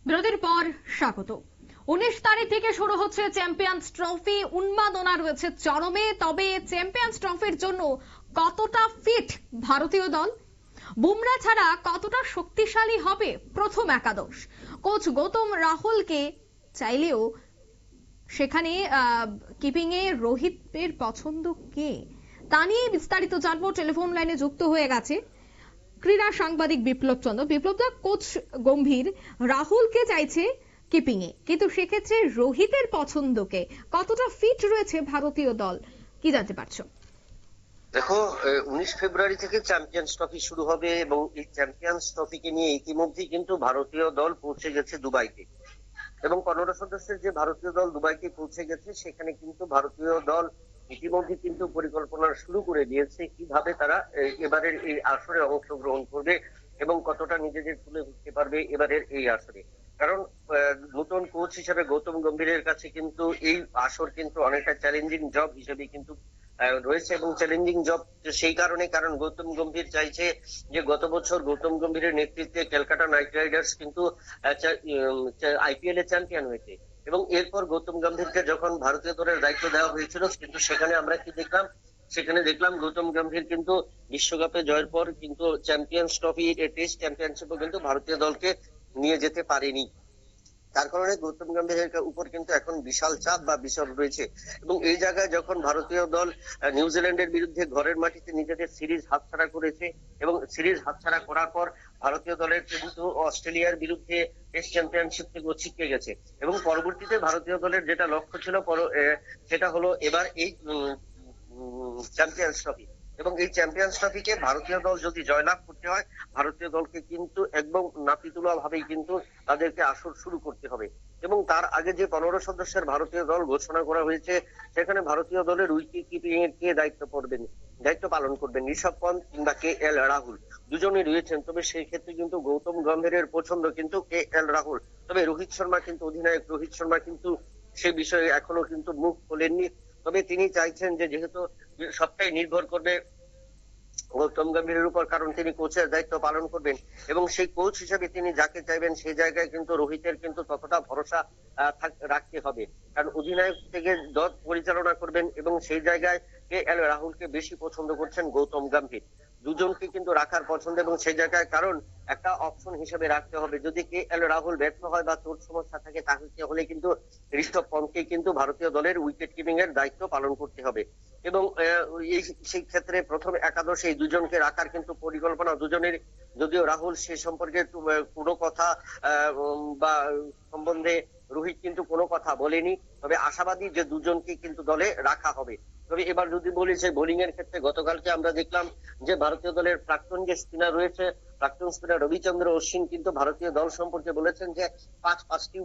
বিরতির পর স্বাগত। 19 তারিখ থেকে শুরু হচ্ছে চ্যাম্পিয়ন্স ট্রফি। উন্মাদনা রয়েছে চরমে। তবে চ্যাম্পিয়ন্স ট্রফির জন্য কতটা ফিট ভারতীয় দল, বুমরা ছাড়া কতটা শক্তিশালী হবে প্রথম একাদশ, কোচ গৌতম রাহুলকে চাইলেও সেখানে কিপিং এ রোহিতের পছন্দ কে, তা নিয়ে বিস্তারিত জানবো। টেলিফোন লাইনে যুক্ত হয়ে গেছে ক্রীড়া সাংবাদিক বিপ্লব চন্দ্র। বিপ্লবদা, কোচ গম্ভীর রাহুলকে চাইছে কিপিং এ, কিন্তু সেক্ষেত্রে রোহিতের পছন্দকে কতটা ফিট রয়েছে ভারতীয় দল, কি জানতে পারছো? দেখো, 19 ফেব্রুয়ারি থেকে চ্যাম্পিয়ন্স ট্রফি শুরু হবে এবং এই চ্যাম্পিয়ন্স ট্রফিকে নিয়ে ইতিমধ্যেই কিন্তু ভারতীয় দল পৌঁছে গেছে দুবাইতে, এবং 15 সদস্যের যে ভারতীয় দল দুবাইতে পৌঁছে গেছে সেখানে কিন্তু ভারতীয় দল ইতিমধ্যে কিন্তু পরিকল্পনা শুরু করে দিয়েছে কিভাবে তারা এবারের এই আসরে অংশগ্রহণ করবে এবং কতটা নিজেদের তুলে ধরতে পারবে এবারের এই আসরে। কারণ নতুন কোচ হিসেবে গৌতম গম্ভীরের কাছে কিন্তু এই আসর কিন্তু অনেকটা চ্যালেঞ্জিং জব হিসেবে কিন্তু রয়েছে, এবং চ্যালেঞ্জিং জব সেই কারণে কারণ গৌতম গম্ভীর চাইছে যে গত বছর গৌতম গম্ভীরের নেতৃত্বে ক্যালকাটা নাইট রাইডার্স কিন্তু আইপিএল এ চ্যাম্পিয়ন হয়েছে, এবং এরপর গৌতম গম্ভীরকে যখন ভারতীয় দলের দায়িত্ব দেওয়া হয়েছিল কিন্তু সেখানে আমরা কি দেখলাম, সেখানে দেখলাম গৌতম গম্ভীর কিন্তু বিশ্বকাপে জয়ের পর কিন্তু চ্যাম্পিয়ন্স ট্রফি টেস্ট চ্যাম্পিয়নশিপও কিন্তু ভারতীয় দলকে নিয়ে যেতে পারেনি। তার কারণে গৌতম গম্ভীরের উপর কিন্তু এখন বিশাল চাপ বা বিষয় রয়েছে, এবং এই জায়গায় যখন ভারতীয় দল নিউজিল্যান্ডের বিরুদ্ধে ঘরের মাটিতে নিজেদের সিরিজ হাতছাড়া করেছে এবং সিরিজ হাতছাড়া করার পর ভারতীয় দলের কিন্তু অস্ট্রেলিয়ার বিরুদ্ধে টেস্ট চ্যাম্পিয়নশিপ থেকে ছিটকে গেছে, এবং পরবর্তীতে ভারতীয় দলের যেটা লক্ষ্য ছিল সেটা হলো এবার এই চ্যাম্পিয়ন্স ট্রফি, এবং এই চ্যাম্পিয়ন্স ট্রফিকে ভারতীয় দল যদি জয়লাভ করতে হয় ভারতীয় দলকে কিন্তু একদম নাপিতুলা ভাবেই কিন্তু তাদেরকে আসর শুরু করতে হবে। এবং তার আগে যে 15 সদস্যের ভারতীয় দল ঘোষণা করা হয়েছে সেখানে ভারতীয় দলের উইকেট কিপিং এর কে দায়িত্ব পালন করবেন, ঋষভ পন্থ কিংবা কে এল রাহুল, দুজনই রয়েছেন। তবে সেই ক্ষেত্রে কিন্তু গৌতম গম্ভীরের পছন্দ কিন্তু কে এল রাহুল। তবে রোহিত শর্মা কিন্তু অধিনায়ক রোহিত শর্মা কিন্তু সে বিষয়ে এখনো কিন্তু মুখ খোলেননি। তবে তিনি চাইছেন যে যেহেতু সবটাই নির্ভর করবে গৌতম গম্ভীরের উপর, কারণ তিনি কোচের দায়িত্ব পালন করবেন এবং সেই কোচ হিসেবে তিনি যাকে চাইবেন সেই জায়গায় কিন্তু রোহিতের কিন্তু ততটা ভরসা রাখতে হবে, কারণ অধিনায়ক থেকে দল পরিচালনা করবেন এবং সেই জায়গায় কে এল রাহুলকে বেশি পছন্দ করছেন গৌতম গম্ভীর। দুজনকে কিন্তু রাখার পছন্দ, এবং সেই জায়গায় কারণ একটা অপশন হিসেবে রাখতে হবে, যদি কে এল রাহুল ব্যর্থ হয় বা চোট সমস্যা থাকে তাহলে কিন্তু ঋষভ পন্থকে কিন্তু ভারতীয় দলের উইকেট কিপিং এর দায়িত্ব পালন করতে হবে, এবং সেই ক্ষেত্রে প্রথম একাদশে এই দুজনকে রাখার কিন্তু পরিকল্পনা দুজনের, যদিও রাহুল সে সম্পর্কে কোনো কথা বা সম্বন্ধে রোহিত কিন্তু কোনো কথা বলেনি, তবে আশাবাদী যে দুজনকে কিন্তু দলে রাখা হবে। তবে এবার যদি বলি যে বোলিং এর ক্ষেত্রে গতকালকে আমরা দেখলাম যে ভারতীয় দলের প্রাক্তন যে স্পিনার রয়েছে, প্রাক্তন স্পিনার রবিচন্দ্র অশ্বিন কিন্তু ভারতীয় দল সম্পর্কে বলেছেন যে পাঁচটি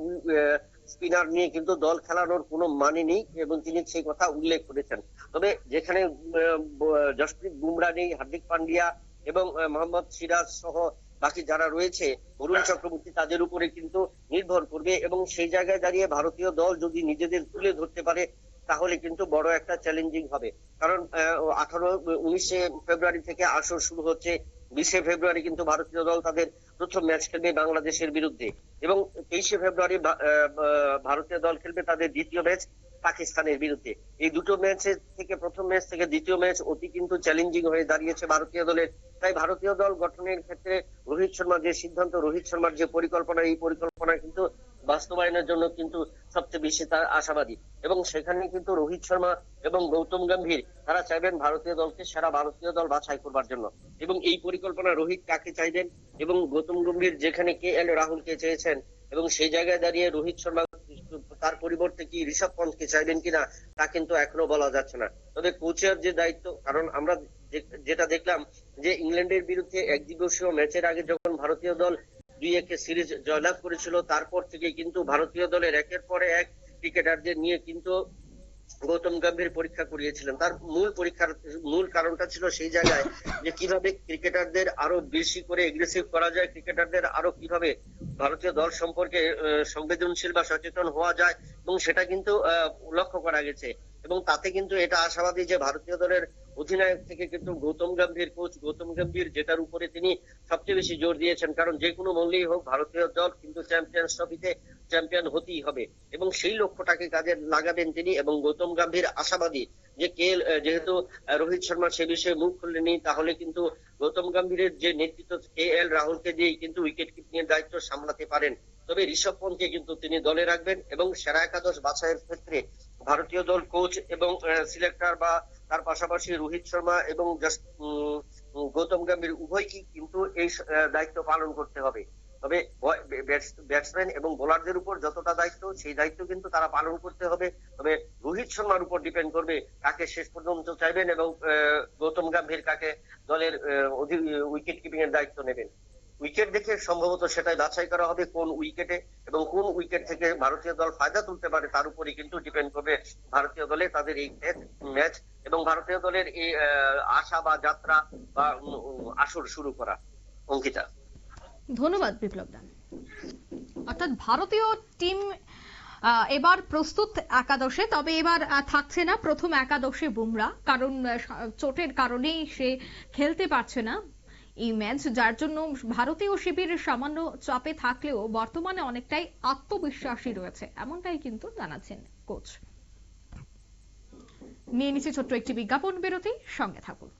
স্পিনার নিয়ে কিন্তু দল খেলানোর কোনো মানে নেই, এবং তিনি সেই কথা উল্লেখ করেছেন। তবে যেখানে জসপ্রীত বুমরা নেই, হার্দিক পান্ডিয়া এবং মোহাম্মদ সিরাজ সহ বাকি যারা রয়েছে, বরুণ চক্রবর্তী, তাদের উপরে কিন্তু নির্ভর করবে, এবং সেই জায়গায় দাঁড়িয়ে ভারতীয় দল যদি নিজেদের তুলে ধরতে পারে তাহলে কিন্তু বড় একটা চ্যালেঞ্জিং হবে। কারণ 19 ফেব্রুয়ারি থেকে আসর শুরু হচ্ছে, 20 ফেব্রুয়ারি কিন্তু ভারতীয় দল তাদের প্রথম ম্যাচ খেলবে বাংলাদেশের বিরুদ্ধে, এবং 23 ফেব্রুয়ারি ভারতীয় দল খেলবে তাদের দ্বিতীয় ম্যাচ পাকিস্তানের বিরুদ্ধে। এই দুটো ম্যাচের থেকে প্রথম ম্যাচ থেকে দ্বিতীয় ম্যাচ অতি কিন্তু চ্যালেঞ্জিং হয়ে দাঁড়িয়েছে ভারতীয় দলের। তাই ভারতীয় দল গঠনের ক্ষেত্রে রোহিত শর্মার যে সিদ্ধান্ত, রোহিত শর্মার যে পরিকল্পনা, এই পরিকল্পনা কিন্তু বাস্তবায়নের জন্য কিন্তু সবচেয়ে বেশি তার আশাবাদী, এবং সেখানে কিন্তু রোহিত শর্মা এবং গৌতম গম্ভীর তারা চাইবেন ভারতীয় দলকে সেরা ভারতীয় দল বাছাই করবার জন্য, এবং এই পরিকল্পনা রোহিত কাকে চাইবেন এবং গৌতম গম্ভীর যেখানে কে এল রাহুলকে চেয়েছেন, এবং সেই জায়গায় দাঁড়িয়ে রোহিত শর্মা তার পরিবর্তে কি ঋষভ পন্থকে চাইবেন কিনা তা কিন্তু এখনো বলা যাচ্ছে না। তবে কোচের যে দায়িত্ব, কারণ আমরা যেটা দেখলাম যে ইংল্যান্ডের বিরুদ্ধে একদিবসীয় ম্যাচের আগে যখন ভারতীয় দল 2-1 সিরিজ জয়লাভ করেছিল তারপর থেকে কিন্তু ভারতীয় দলের একের পরে এক ক্রিকেটারদের নিয়ে কিন্তু গৌতম গম্ভীর পরীক্ষা করিয়েছিলেন। তার মূল কারণটা ছিল সেই জায়গায় যে কিভাবে ক্রিকেটারদের আরো বেশি করে এগ্রেসিভ করা যায়, ক্রিকেটারদের আরো কিভাবে ভারতীয় দল সম্পর্কে সংবেদনশীল বা সচেতন হওয়া যায়, এবং সেটা কিন্তু লক্ষ্য করা গেছে। এবং এবং তাতে কিন্তু এটা আশাবাদী যে ভারতীয় দলের অধিনায়ক থেকে কিন্তু গৌতম গম্ভীর, কোচ গৌতম গম্ভীর, যেটার উপরে তিনি সবচেয়ে বেশি জোর দিয়েছেন, কারণ যে কোনো মূল্যেই হোক ভারতীয় দল কিন্তু চ্যাম্পিয়ন্স ট্রফিতে চ্যাম্পিয়ন হতেই হবে এবং সেই লক্ষ্যটাকে কাজে লাগাবেন তিনি। এবং গৌতম গম্ভীর আশাবাদী যে যেহেতু রোহিত শর্মা সে বিষয়ে মুখ খুললেনি, তাহলে কিন্তু গৌতম গম্ভীরের যে নেতৃত্ব KL রাহুলকে দিয়েই কিন্তু উইকেট কিপিং এর দায়িত্ব সামলাতে পারেন। তবে ঋষভ পন্থকে কিন্তু তিনি দলে রাখবেন এবং সেরা একাদশ বাছাইয়ের ক্ষেত্রে ভারতীয় দল কোচ এবং সিলেক্টর বা তার পাশাপাশি রোহিত শর্মা এবং গৌতম গম্ভীর উভয়কেই কিন্তু এই দায়িত্ব পালন করতে হবে। তবে ব্যাটসম্যান এবং বোলারদের উপর যতটা দায়িত্ব, সেই দায়িত্ব কিন্তু তারা পালন করতে হবে। তবে রোহিত শর্মার উপর ডিপেন্ড করবে কাকে শেষ পর্যন্ত চাইবেন এবং গৌতম গম্ভীর কাকে দলের উইকেট কিপিং এর দায়িত্ব নেবেন। উইকেট দেখে সম্ভবত সেটাই বাছাই করা হবে কোন উইকেটে এবং কোন উইকেট থেকে ভারতীয় দল ফায়দা তুলতে পারে, তার উপরই কিন্তু ডিপেন্ড করবে ভারতীয় দলে তাদের এই ম্যাচ এবং ভারতীয় দলের এই আশা বা যাত্রা বা আসর শুরু করা। অঙ্কিতা, ধন্যবাদ বিপ্লব দা। অর্থাৎ ভারতীয় টিম এবার প্রস্তুত একাদশে, তবে এবার থাকছে না প্রথম একাদশে বুমরা, কারণ চোটের কারণেই সে খেলতে পারছে না এই ম্যাচ, যার জন্য ভারতীয় শিবির সামান্য চাপে থাকলেও বর্তমানে অনেকটাই আত্মবিশ্বাসী রয়েছে, এমনটাই কিন্তু জানাচ্ছেন কোচ। নিয়ে নিচ্ছে ছোট্ট একটি বিজ্ঞাপন বিরতি, সঙ্গে থাকুন।